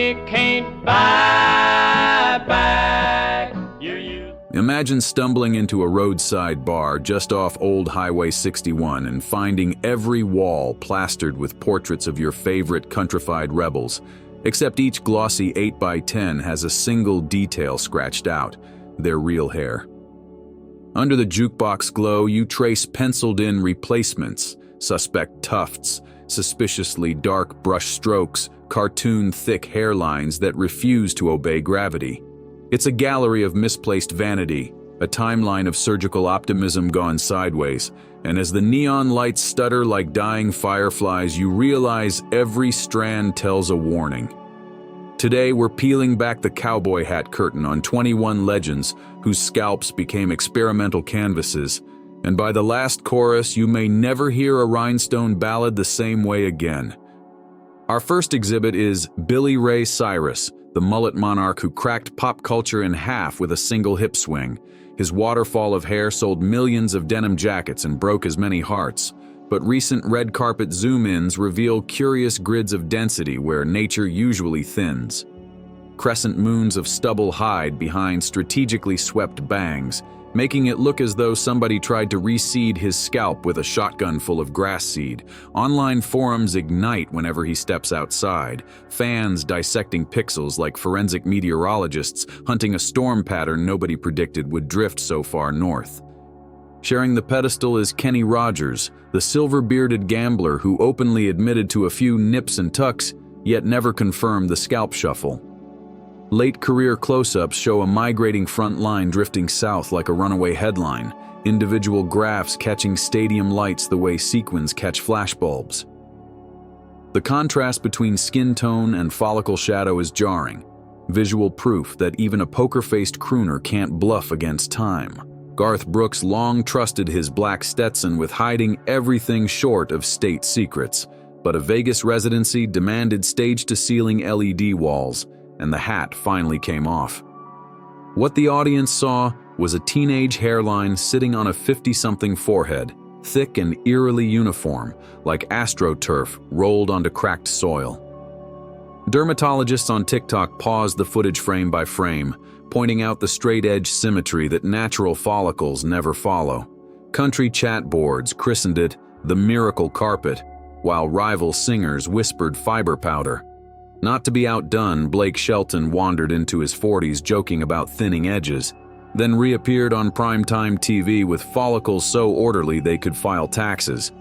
you can't buy back your youth. Imagine stumbling into a roadside bar just off Old Highway 61 and finding every wall plastered with portraits of your favorite countrified rebels, except each glossy 8x10 has a single detail scratched out: their real hair. Under the jukebox glow, you trace penciled-in replacements, suspect tufts, suspiciously dark brush strokes, cartoon-thick hairlines that refuse to obey gravity. It's a gallery of misplaced vanity, a timeline of surgical optimism gone sideways, and as the neon lights stutter like dying fireflies, you realize every strand tells a warning. Today, we're peeling back the cowboy hat curtain on 21 legends whose scalps became experimental canvases, and by the last chorus, you may never hear a rhinestone ballad the same way again. Our first exhibit is Billy Ray Cyrus, the mullet monarch who cracked pop culture in half with a single hip swing. His waterfall of hair sold millions of denim jackets and broke as many hearts. But recent red carpet zoom-ins reveal curious grids of density where nature usually thins. Crescent moons of stubble hide behind strategically swept bangs, making it look as though somebody tried to reseed his scalp with a shotgun full of grass seed. Online forums ignite whenever he steps outside, fans dissecting pixels like forensic meteorologists hunting a storm pattern nobody predicted would drift so far north. Sharing the pedestal is Kenny Rogers, the silver-bearded gambler who openly admitted to a few nips and tucks, yet never confirmed the scalp shuffle. Late career close-ups show a migrating front line drifting south like a runaway headline, individual grafts catching stadium lights the way sequins catch flashbulbs. The contrast between skin tone and follicle shadow is jarring, visual proof that even a poker-faced crooner can't bluff against time. Garth Brooks long trusted his black Stetson with hiding everything short of state secrets, but a Vegas residency demanded stage-to-ceiling LED walls, and the hat finally came off. What the audience saw was a teenage hairline sitting on a 50-something forehead, thick and eerily uniform, like astroturf rolled onto cracked soil. Dermatologists on TikTok paused the footage frame by frame, pointing out the straight-edge symmetry that natural follicles never follow. Country chat boards christened it the miracle carpet, while rival singers whispered fiber powder. Not to be outdone, Blake Shelton wandered into his 40s joking about thinning edges, then reappeared on primetime TV with follicles so orderly they could file taxes.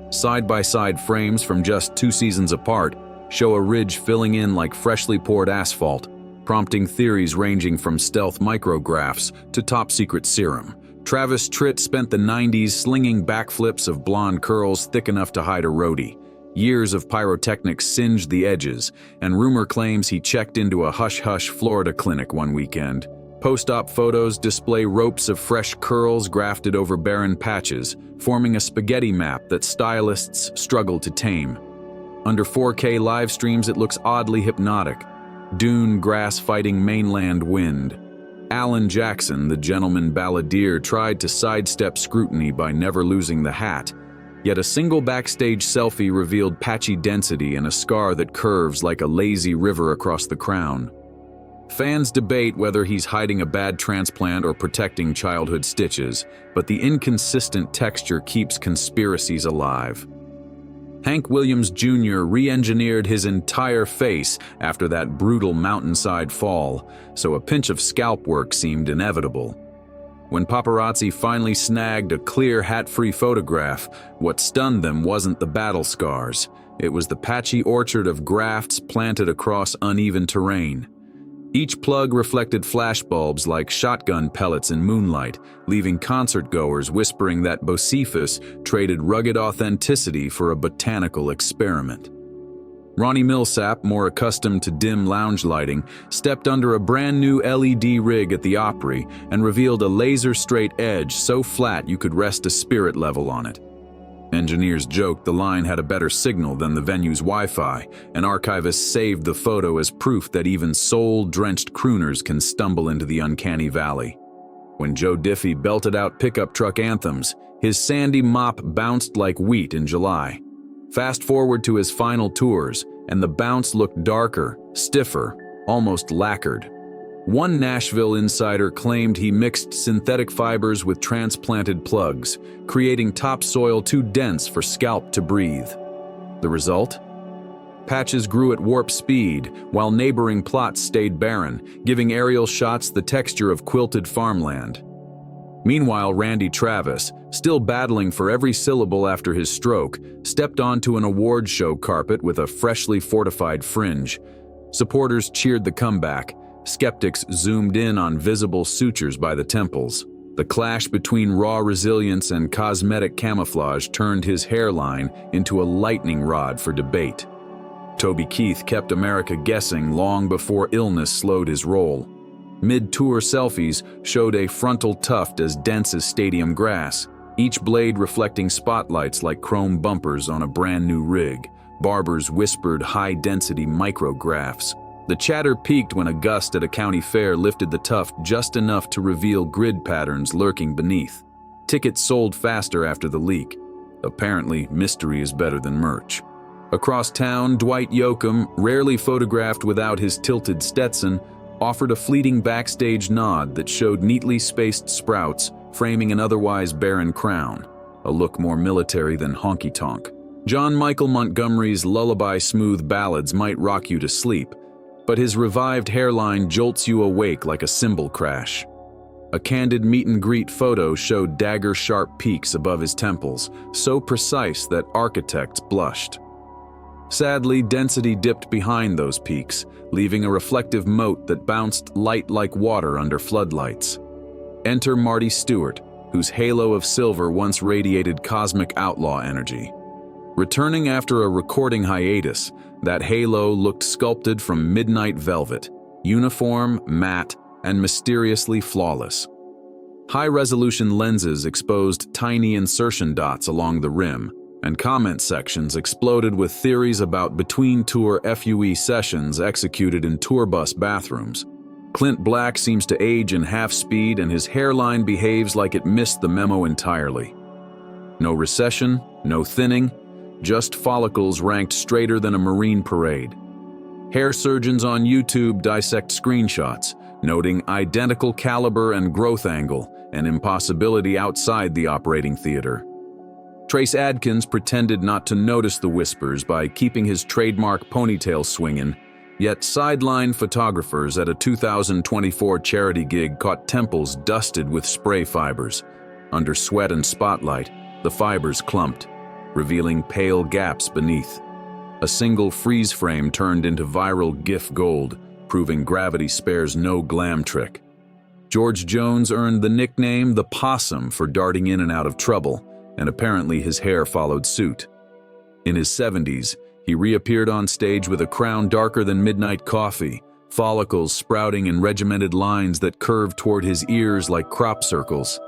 Side-by-side frames from just 2 seasons apart show a ridge filling in like freshly poured asphalt, prompting theories ranging from stealth micrografts to top-secret serum. Travis Tritt spent the 90s slinging backflips of blonde curls thick enough to hide a roadie. Years of pyrotechnics singed the edges, and rumor claims he checked into a hush-hush Florida clinic one weekend. Post-op photos display ropes of fresh curls grafted over barren patches, forming a spaghetti map that stylists struggle to tame. Under 4K live streams, it looks oddly hypnotic. Dune grass fighting mainland wind. Alan Jackson, the gentleman balladeer, tried to sidestep scrutiny by never losing the hat, yet a single backstage selfie revealed patchy density and a scar that curves like a lazy river across the crown. Fans debate whether he's hiding a bad transplant or protecting childhood stitches, but the inconsistent texture keeps conspiracies alive. Hank Williams Jr. re-engineered his entire face after that brutal mountainside fall, so a pinch of scalp work seemed inevitable. When paparazzi finally snagged a clear hat-free photograph, what stunned them wasn't the battle scars. It was the patchy orchard of grafts planted across uneven terrain. Each plug reflected flashbulbs like shotgun pellets in moonlight, leaving concertgoers whispering that Bocephus traded rugged authenticity for a botanical experiment. Ronnie Millsap, more accustomed to dim lounge lighting, stepped under a brand new LED rig at the Opry and revealed a laser-straight edge so flat you could rest a spirit level on it. Engineers joked the line had a better signal than the venue's Wi-Fi, and archivists saved the photo as proof that even soul-drenched crooners can stumble into the uncanny valley. When Joe Diffie belted out pickup truck anthems, his sandy mop bounced like wheat in July. Fast forward to his final tours, and the bounce looked darker, stiffer, almost lacquered. One Nashville insider claimed he mixed synthetic fibers with transplanted plugs, creating topsoil too dense for scalp to breathe. The result? Patches grew at warp speed, while neighboring plots stayed barren, giving aerial shots the texture of quilted farmland. Meanwhile, Randy Travis, still battling for every syllable after his stroke, stepped onto an award show carpet with a freshly fortified fringe. Supporters cheered the comeback. Skeptics zoomed in on visible sutures by the temples. The clash between raw resilience and cosmetic camouflage turned his hairline into a lightning rod for debate. Toby Keith kept America guessing long before illness slowed his roll. Mid-tour selfies showed a frontal tuft as dense as stadium grass, each blade reflecting spotlights like chrome bumpers on a brand new rig. Barbers whispered high-density micrografts. The chatter peaked when a gust at a county fair lifted the tuft just enough to reveal grid patterns lurking beneath. Tickets sold faster after the leak. Apparently, mystery is better than merch. Across town, Dwight Yoakam, rarely photographed without his tilted Stetson, offered a fleeting backstage nod that showed neatly spaced sprouts framing an otherwise barren crown, a look more military than honky-tonk. John Michael Montgomery's lullaby-smooth ballads might rock you to sleep, but his revived hairline jolts you awake like a cymbal crash. A candid meet-and-greet photo showed dagger-sharp peaks above his temples, so precise that architects blushed. Sadly, density dipped behind those peaks, leaving a reflective moat that bounced light like water under floodlights. Enter Marty Stewart, whose halo of silver once radiated cosmic outlaw energy. Returning after a recording hiatus, that halo looked sculpted from midnight velvet, uniform, matte, and mysteriously flawless. High-resolution lenses exposed tiny insertion dots along the rim, and comment sections exploded with theories about between-tour FUE sessions executed in tour bus bathrooms. Clint Black seems to age in half speed, and his hairline behaves like it missed the memo entirely. No recession, no thinning, just follicles ranked straighter than a Marine parade. Hair surgeons on YouTube dissect screenshots, noting identical caliber and growth angle, an impossibility outside the operating theater. Trace Adkins pretended not to notice the whispers by keeping his trademark ponytail swinging, yet sideline photographers at a 2024 charity gig caught temples dusted with spray fibers. Under sweat and spotlight, the fibers clumped, revealing pale gaps beneath. A single freeze frame turned into viral GIF gold, proving gravity spares no glam trick. George Jones earned the nickname the Possum for darting in and out of trouble, and apparently his hair followed suit. In his 70s, he reappeared on stage with a crown darker than midnight coffee, follicles sprouting in regimented lines that curved toward his ears like crop circles.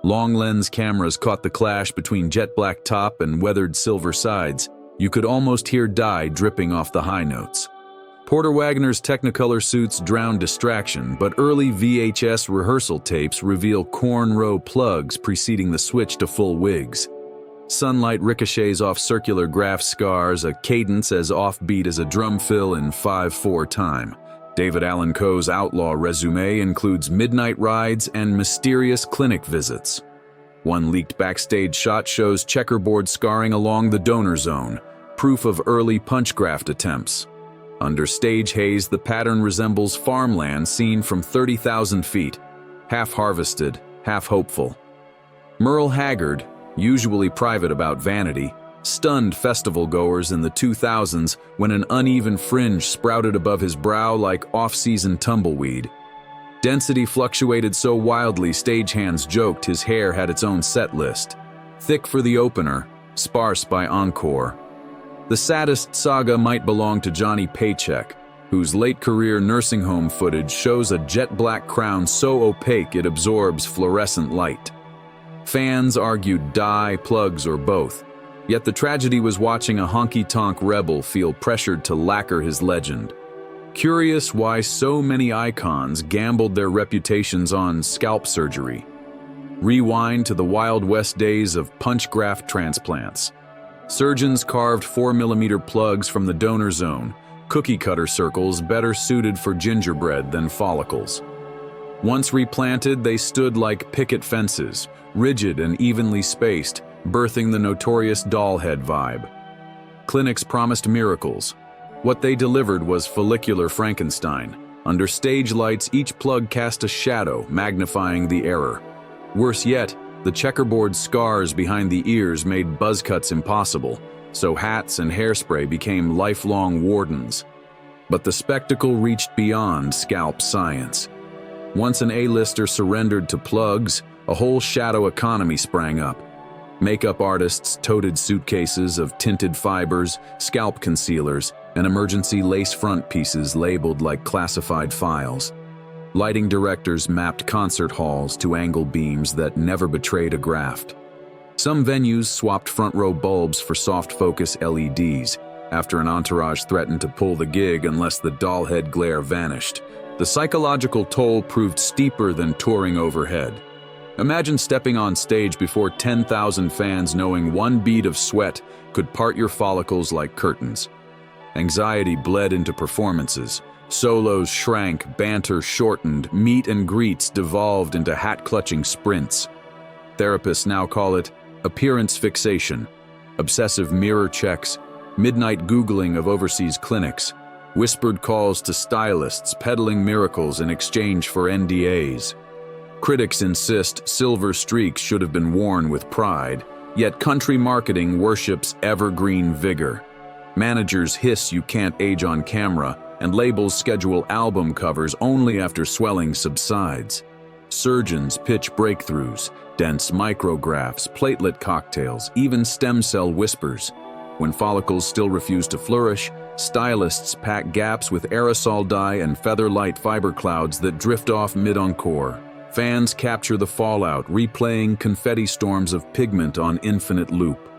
Long lens cameras caught the clash between jet black top and weathered silver sides. You could almost hear dye dripping off the high notes. Porter Wagner's Technicolor suits drowned distraction, but early VHS rehearsal tapes reveal cornrow plugs preceding the switch to full wigs. Sunlight ricochets off circular graft scars, a cadence as offbeat as a drum fill in 5/4 time. David Allan Coe's outlaw resume includes midnight rides and mysterious clinic visits. One leaked backstage shot shows checkerboard scarring along the donor zone, proof of early punch graft attempts. Under stage haze, the pattern resembles farmland seen from 30,000 feet, half harvested, half hopeful. Merle Haggard, usually private about vanity, stunned festival goers in the 2000s when an uneven fringe sprouted above his brow like off-season tumbleweed. Density fluctuated so wildly stagehands joked his hair had its own set list. Thick for the opener, sparse by encore. The saddest saga might belong to Johnny Paycheck, whose late-career nursing home footage shows a jet-black crown so opaque it absorbs fluorescent light. Fans argued dye, plugs, or both, yet the tragedy was watching a honky-tonk rebel feel pressured to lacquer his legend. Curious why so many icons gambled their reputations on scalp surgery. Rewind to the Wild West days of punch graft transplants. Surgeons carved 4mm plugs from the donor zone, cookie cutter circles better suited for gingerbread than follicles. Once replanted, they stood like picket fences, rigid and evenly spaced, birthing the notorious doll head vibe. Clinics promised miracles. What they delivered was follicular Frankenstein. Under stage lights, each plug cast a shadow, magnifying the error. Worse yet, the checkerboard scars behind the ears made buzz cuts impossible, so hats and hairspray became lifelong wardens. But the spectacle reached beyond scalp science. Once an A-lister surrendered to plugs, a whole shadow economy sprang up. Makeup artists toted suitcases of tinted fibers, scalp concealers, and emergency lace front pieces labeled like classified files. Lighting directors mapped concert halls to angle beams that never betrayed a graft. Some venues swapped front-row bulbs for soft-focus LEDs, after an entourage threatened to pull the gig unless the doll head glare vanished. The psychological toll proved steeper than touring overhead. Imagine stepping on stage before 10,000 fans knowing one bead of sweat could part your follicles like curtains. Anxiety bled into performances. Solos shrank, banter shortened, meet and greets devolved into hat-clutching sprints. Therapists now call it appearance fixation, obsessive mirror checks, midnight Googling of overseas clinics, whispered calls to stylists peddling miracles in exchange for NDAs. Critics insist silver streaks should have been worn with pride, yet country marketing worships evergreen vigor. Managers hiss you can't age on camera, and labels schedule album covers only after swelling subsides. Surgeons pitch breakthroughs, dense micrografts, platelet cocktails, even stem cell whispers. When follicles still refuse to flourish, stylists pack gaps with aerosol dye and feather-light fiber clouds that drift off mid-encore. Fans capture the fallout, replaying confetti storms of pigment on infinite loop.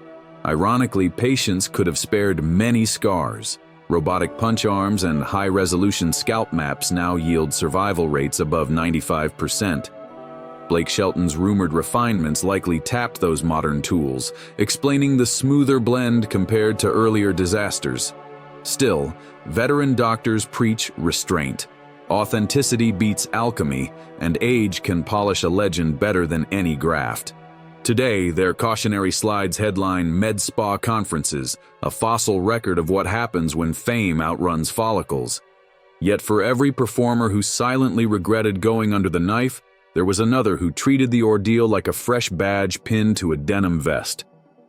Ironically, patients could have spared many scars. Robotic punch arms and high-resolution scalp maps now yield survival rates above 95%. Blake Shelton's rumored refinements likely tapped those modern tools, explaining the smoother blend compared to earlier disasters. Still, veteran doctors preach restraint. Authenticity beats alchemy, and age can polish a legend better than any graft. Today, their cautionary slides headline Med Spa Conferences, a fossil record of what happens when fame outruns follicles. Yet for every performer who silently regretted going under the knife, there was another who treated the ordeal like a fresh badge pinned to a denim vest.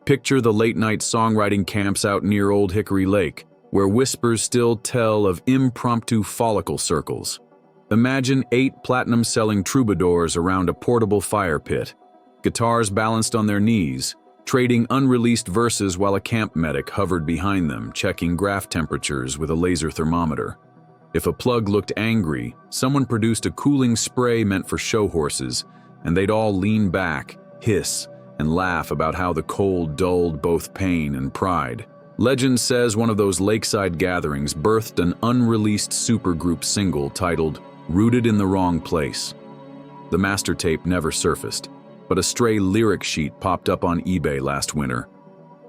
Picture the late-night songwriting camps out near Old Hickory Lake, where whispers still tell of impromptu follicle circles. Imagine 8 platinum-selling troubadours around a portable fire pit, guitars balanced on their knees, trading unreleased verses while a camp medic hovered behind them, checking graft temperatures with a laser thermometer. If a plug looked angry, someone produced a cooling spray meant for show horses, and they'd all lean back, hiss, and laugh about how the cold dulled both pain and pride. Legend says one of those lakeside gatherings birthed an unreleased supergroup single titled Rooted in the Wrong Place. The master tape never surfaced, but a stray lyric sheet popped up on eBay last winter.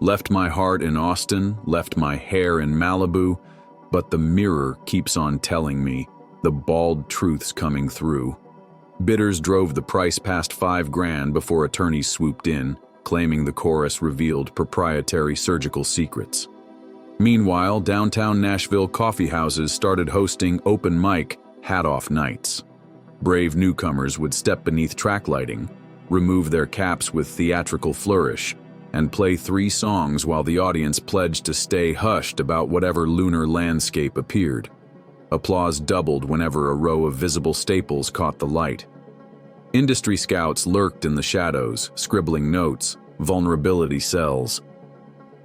Left my heart in Austin, left my hair in Malibu, but the mirror keeps on telling me the bald truth's coming through. Bidders drove the price past $5,000 before attorneys swooped in, claiming the chorus revealed proprietary surgical secrets. Meanwhile, downtown Nashville coffee houses started hosting open mic, hat-off nights. Brave newcomers would step beneath track lighting, remove their caps with theatrical flourish, and play 3 songs while the audience pledged to stay hushed about whatever lunar landscape appeared. Applause doubled whenever a row of visible staples caught the light. Industry scouts lurked in the shadows, scribbling notes, vulnerability cells.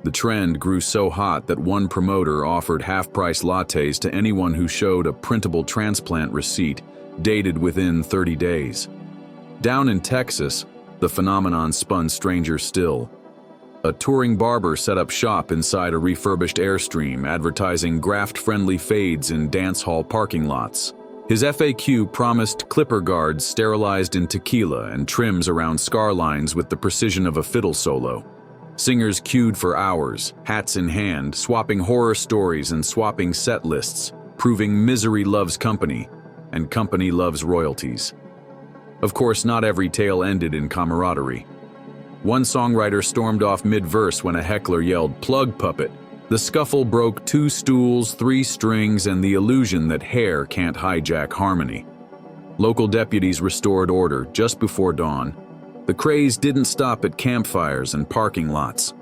The trend grew so hot that one promoter offered half-price lattes to anyone who showed a printable transplant receipt dated within 30 days. Down in Texas, the phenomenon spun stranger still. A touring barber set up shop inside a refurbished Airstream, advertising graft-friendly fades in dance hall parking lots. His FAQ promised clipper guards sterilized in tequila and trims around scar lines with the precision of a fiddle solo. Singers queued for hours, hats in hand, swapping horror stories and swapping set lists, proving misery loves company, and company loves royalties. Of course, not every tale ended in camaraderie. One songwriter stormed off mid-verse when a heckler yelled, "Plug puppet." The scuffle broke 2 stools, 3 strings, and the illusion that hair can't hijack harmony. Local deputies restored order just before dawn. The craze didn't stop at campfires and parking lots.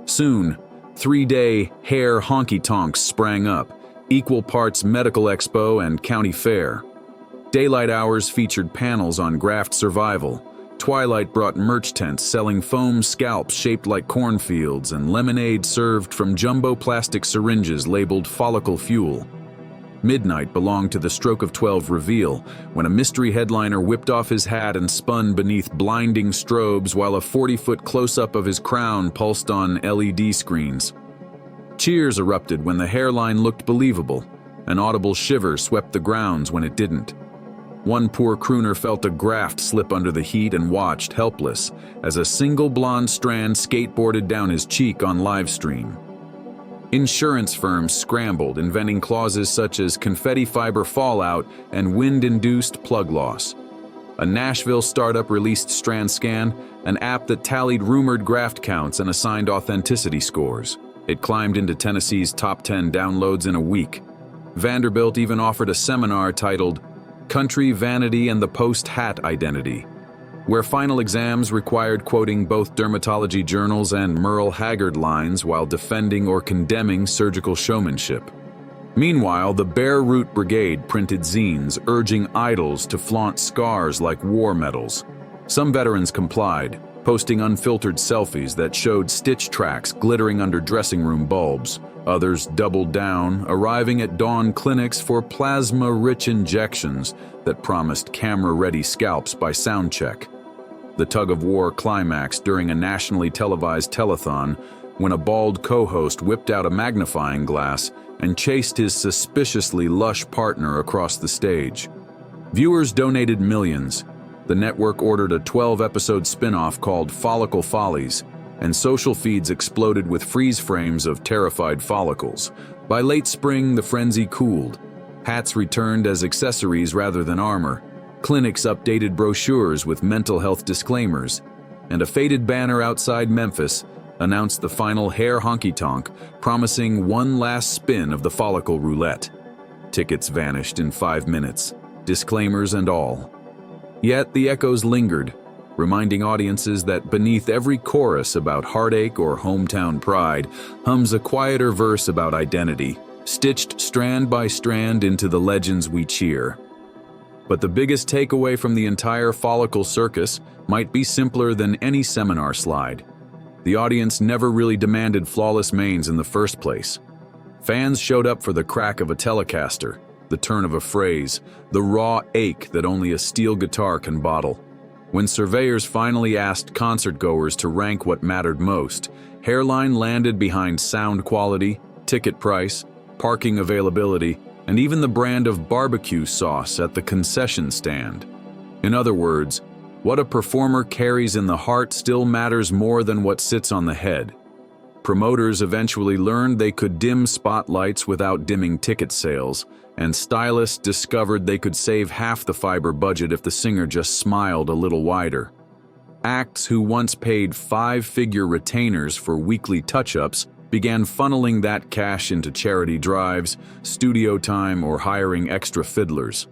Soon, 3-day hair honky-tonks sprang up, equal parts medical expo and county fair. Daylight hours featured panels on graft survival. Twilight brought merch tents selling foam scalps shaped like cornfields and lemonade served from jumbo plastic syringes labeled follicle fuel. Midnight belonged to the stroke of 12 reveal, when a mystery headliner whipped off his hat and spun beneath blinding strobes while a 40-foot close-up of his crown pulsed on LED screens. Cheers erupted when the hairline looked believable. An audible shiver swept the grounds when it didn't. One poor crooner felt a graft slip under the heat and watched, helpless, as a single blonde strand skateboarded down his cheek on live stream. Insurance firms scrambled, inventing clauses such as confetti fiber fallout and wind-induced plug loss. A Nashville startup released StrandScan, an app that tallied rumored graft counts and assigned authenticity scores. It climbed into Tennessee's top 10 downloads in a week. Vanderbilt even offered a seminar titled Country, Vanity, and the Post-Hat Identity, where final exams required quoting both dermatology journals and Merle Haggard lines while defending or condemning surgical showmanship. Meanwhile, the Bare Root Brigade printed zines urging idols to flaunt scars like war medals. Some veterans complied, posting unfiltered selfies that showed stitch tracks glittering under dressing room bulbs. Others doubled down, arriving at dawn clinics for plasma-rich injections that promised camera-ready scalps by sound check. The tug-of-war climaxed during a nationally televised telethon when a bald co-host whipped out a magnifying glass and chased his suspiciously lush partner across the stage. Viewers donated millions. The network ordered a 12-episode spin-off called Follicle Follies, and social feeds exploded with freeze frames of terrified follicles. By late spring, the frenzy cooled. Hats returned as accessories rather than armor. Clinics updated brochures with mental health disclaimers, and a faded banner outside Memphis announced the final hair honky-tonk, promising one last spin of the follicle roulette. Tickets vanished in 5 minutes, disclaimers and all. Yet the echoes lingered, reminding audiences that beneath every chorus about heartache or hometown pride hums a quieter verse about identity, stitched strand by strand into the legends we cheer. But the biggest takeaway from the entire follicle circus might be simpler than any seminar slide. The audience never really demanded flawless manes in the first place. Fans showed up for the crack of a Telecaster, the turn of a phrase, the raw ache that only a steel guitar can bottle. When surveyors finally asked concertgoers to rank what mattered most, hairline landed behind sound quality, ticket price, parking availability, and even the brand of barbecue sauce at the concession stand. In other words, what a performer carries in the heart still matters more than what sits on the head. Promoters eventually learned they could dim spotlights without dimming ticket sales, and stylists discovered they could save half the fiber budget if the singer just smiled a little wider. Acts who once paid 5-figure retainers for weekly touch-ups began funneling that cash into charity drives, studio time, or hiring extra fiddlers.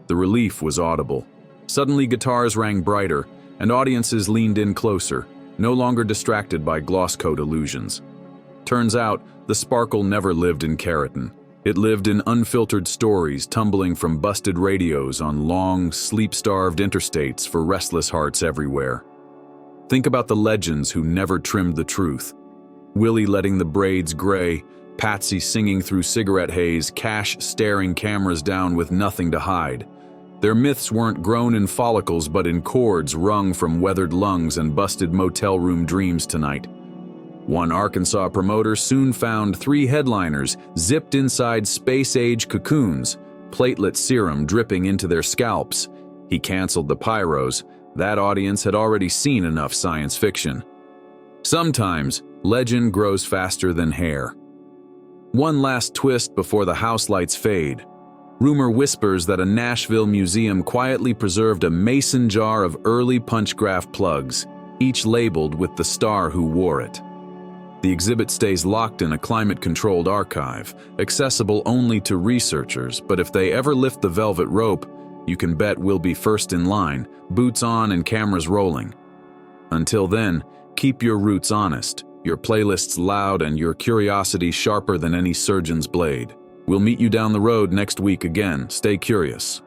The relief was audible. Suddenly guitars rang brighter, and audiences leaned in closer, no longer distracted by gloss coat illusions. Turns out, the sparkle never lived in keratin. It lived in unfiltered stories tumbling from busted radios on long, sleep-starved interstates for restless hearts everywhere. Think about the legends who never trimmed the truth. Willie letting the braids gray, Patsy singing through cigarette haze, Cash staring cameras down with nothing to hide. Their myths weren't grown in follicles but in cords wrung from weathered lungs and busted motel room dreams tonight. One Arkansas promoter soon found 3 headliners zipped inside space-age cocoons, platelet serum dripping into their scalps. He canceled the pyros. That audience had already seen enough science fiction. Sometimes, legend grows faster than hair. One last twist before the house lights fade. Rumor whispers that a Nashville museum quietly preserved a mason jar of early punch graft plugs, each labeled with the star who wore it. The exhibit stays locked in a climate-controlled archive, accessible only to researchers, but if they ever lift the velvet rope, you can bet we'll be first in line, boots on and cameras rolling. Until then, keep your roots honest, your playlists loud, and your curiosity sharper than any surgeon's blade. We'll meet you down the road next week again. Stay curious.